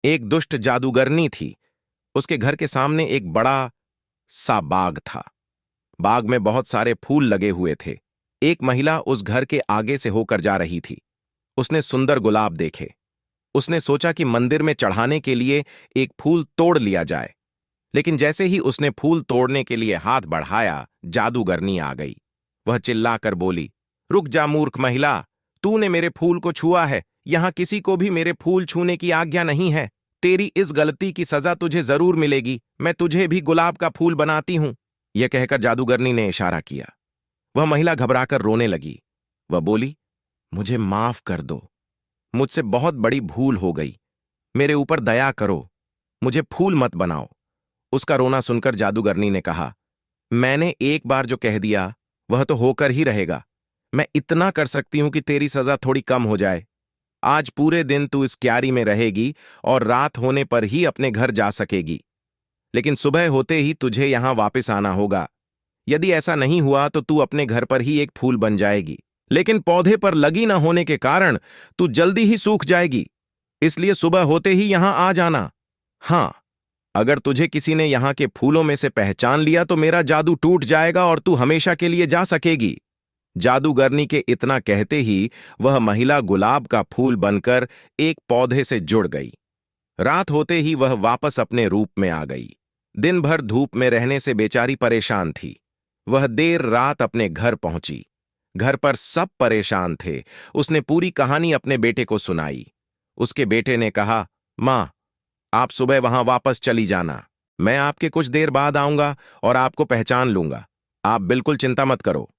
एक दुष्ट जादूगरनी थी। उसके घर के सामने एक बड़ा सा बाग था। बाग में बहुत सारे फूल लगे हुए थे। एक महिला उस घर के आगे से होकर जा रही थी। उसने सुंदर गुलाब देखे। उसने सोचा कि मंदिर में चढ़ाने के लिए एक फूल तोड़ लिया जाए। लेकिन जैसे ही उसने फूल तोड़ने के लिए हाथ बढ़ाया, जादूगरनी आ गई। वह चिल्लाकर बोली, रुक जा मूर्ख महिला, तूने मेरे फूल को छुआ है। यहां किसी को भी मेरे फूल छूने की आज्ञा नहीं है। तेरी इस गलती की सजा तुझे जरूर मिलेगी। मैं तुझे भी गुलाब का फूल बनाती हूं। यह कहकर जादूगरनी ने इशारा किया। वह महिला घबराकर रोने लगी। वह बोली, मुझे माफ कर दो। मुझसे बहुत बड़ी भूल हो गई। मेरे ऊपर दया करो। मुझे फूल मत बनाओ। उसका रोना सुनकर जादूगरनी ने कहा, मैंने एक बार जो कह दिया वह तो होकर ही रहेगा। मैं इतना कर सकती हूं कि तेरी सजा थोड़ी कम हो जाए। आज पूरे दिन तू इस क्यारी में रहेगी और रात होने पर ही अपने घर जा सकेगी। लेकिन सुबह होते ही तुझे यहां वापस आना होगा। यदि ऐसा नहीं हुआ तो तू अपने घर पर ही एक फूल बन जाएगी। लेकिन पौधे पर लगी न होने के कारण तू जल्दी ही सूख जाएगी। इसलिए सुबह होते ही यहां आ जाना। हां, अगर तुझे किसी ने यहां के फूलों में से पहचान लिया तो मेरा जादू टूट जाएगा और तू हमेशा के लिए जा सकेगी। जादूगरनी के इतना कहते ही वह महिला गुलाब का फूल बनकर एक पौधे से जुड़ गई। रात होते ही वह वापस अपने रूप में आ गई। दिन भर धूप में रहने से बेचारी परेशान थी। वह देर रात अपने घर पहुंची। घर पर सब परेशान थे। उसने पूरी कहानी अपने बेटे को सुनाई। उसके बेटे ने कहा, मां, आप सुबह वहां वापस चली जाना। मैं आपके कुछ देर बाद आऊंगा और आपको पहचान लूंगा। आप बिल्कुल चिंता मत करो।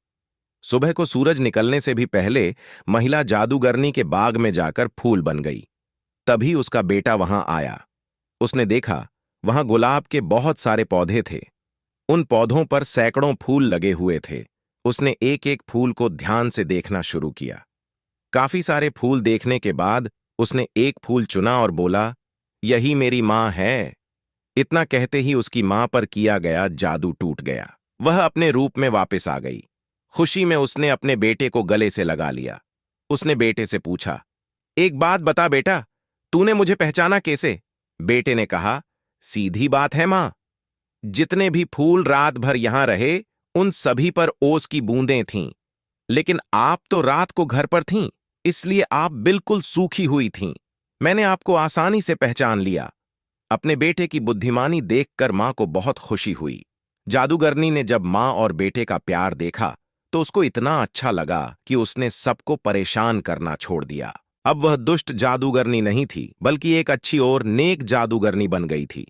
सुबह को सूरज निकलने से भी पहले महिला जादूगरनी के बाग में जाकर फूल बन गई। तभी उसका बेटा वहां आया। उसने देखा वहां गुलाब के बहुत सारे पौधे थे। उन पौधों पर सैकड़ों फूल लगे हुए थे। उसने एक एक फूल को ध्यान से देखना शुरू किया। काफी सारे फूल देखने के बाद उसने एक फूल चुना और बोला, यही मेरी मां है। इतना कहते ही उसकी मां पर किया गया जादू टूट गया। वह अपने रूप में वापस आ गई। खुशी में उसने अपने बेटे को गले से लगा लिया। उसने बेटे से पूछा, एक बात बता बेटा, तूने मुझे पहचाना कैसे? बेटे ने कहा, सीधी बात है मां। जितने भी फूल रात भर यहां रहे उन सभी पर ओस की बूंदें थीं। लेकिन आप तो रात को घर पर थीं, इसलिए आप बिल्कुल सूखी हुई थीं। मैंने आपको आसानी से पहचान लिया। अपने बेटे की बुद्धिमानी देखकर मां को बहुत खुशी हुई। जादूगरनी ने जब मां और बेटे का प्यार देखा तो उसको इतना अच्छा लगा कि उसने सबको परेशान करना छोड़ दिया। अब वह दुष्ट जादूगरनी नहीं थी, बल्कि एक अच्छी और नेक जादूगरनी बन गई थी।